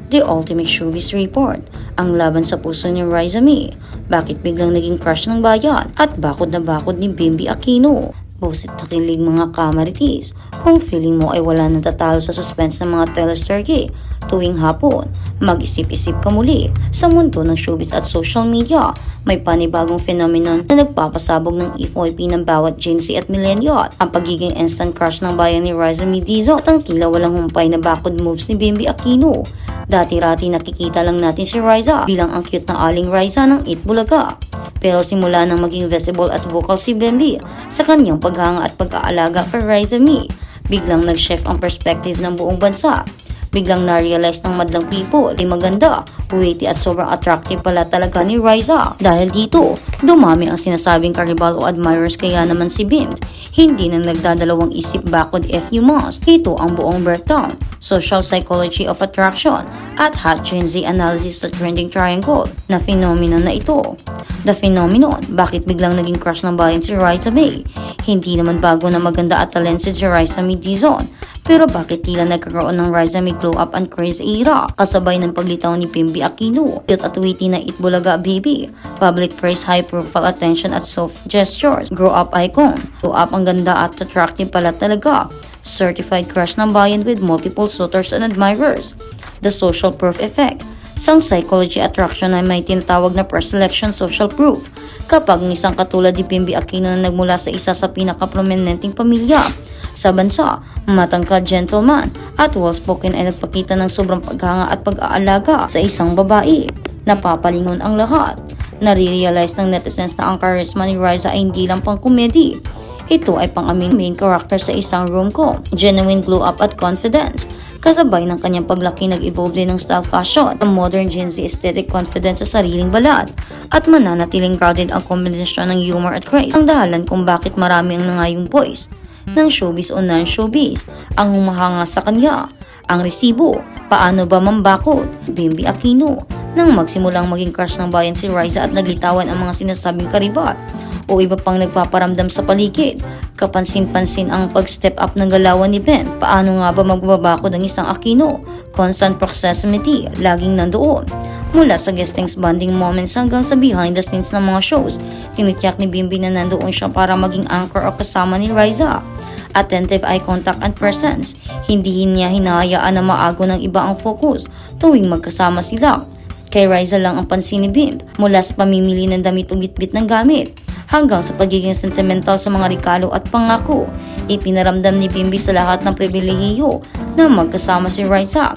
The Ultimate Showbiz Report, ang laban sa puso ni Riza May, bakit biglang naging crush ng bayan, at bakod na bakod ni Bimby Aquino. Busit na kilig mga kamaritis, kung feeling mo ay wala nang tatalo sa suspense ng mga teleserye tuwing hapon, mag-isip-isip ka muli. Sa mundo ng showbiz at social media, may panibagong phenomenon na nagpapasabog ng FYP ng bawat Gen Z at millennial. Ang pagiging instant crush ng bayan ni Riza May Dizon at ang tila walang humpay na bakod moves ni Bimby Aquino. Dati-rati nakikita lang natin si Riza bilang ang cute na aling Riza ng Itbulaga. Pero simula nang maging visible at vocal si Bimby sa kanyang paghanga at pag-aalaga kay Riza May, biglang nag-shift ang perspective ng buong bansa. Biglang na-realize ng madlang people ay maganda, witty at sobrang attractive pala talaga ni Riza. Dahil dito, dumami ang sinasabing karibal o admirers, kaya naman si Bimby hindi na nagdadalawang isip bakod if you must. Ito ang buong breakdown, social psychology of attraction at hot Gen Z analysis sa trending triangle na phenomenon na ito. The phenomenon, bakit biglang naging crush ng bayan si Riza May? Hindi naman bago na maganda at talented si Riza May Dizon. Pero bakit tila nagkaroon ng Riza May glow up and craze era kasabay ng paglitaw ni Bimby Aquino? Cute at witty na Itbulaga baby, public praise, high profile attention at soft gestures, grow up icon, glow up ang ganda at attractive pala talaga, certified crush ng bayan with multiple suitors and admirers. The social proof effect, isang psychology attraction ay may tinatawag na pre-selection social proof. Kapag isang katulad ni Bimby Aquino na nagmula sa isa sa pinaka-prominenteng pamilya sa bansa, matangkad, gentleman at well-spoken ay nagpakita ng sobrang paghanga at pag-aalaga sa isang babae. Napapalingon ang lahat. Nare-realize ng netizens na ang charisma ni Riza ay hindi lang pang komedy. Ito ay pang-aming main character sa isang rom-com. Genuine glow up at confidence. Kasabay ng kanyang paglaki, nag-evolve din ng style fashion, ang modern Gen Z aesthetic, confidence sa sariling balat, at mananatiling grounded ang kombinasyon ng humor at grace. Ang dahalan kung bakit marami ang nangayong boys ng showbiz o non-showbiz ang humahanga sa kanya. Ang resibo, paano ba mambakod? Bimby Aquino. Nang magsimulang maging crush ng bayan si Riza at naglitawan ang mga sinasabing karibat o iba pang nagpaparamdam sa paligid, kapansin-pansin ang pag-step up ng galawan ni Ben. Paano nga ba magbabakod ang isang Aquino? Constant proximity, laging nandoon. Mula sa guestings, bonding moments hanggang sa behind the scenes ng mga shows, tinityak ni Bimby na nandoon siya para maging anchor o kasama ni Riza. Attentive eye contact and presence, hindi niya hinahayaan na maago ng iba ang focus tuwing magkasama sila. Kay Riza lang ang pansin ni Bimby, mula sa pamimili ng damit o bitbit ng gamit, hanggang sa pagiging sentimental sa mga regalo at pangako. Ipinaramdam ni Bimby sa lahat ng pribilehiyo na magkasama si Riza.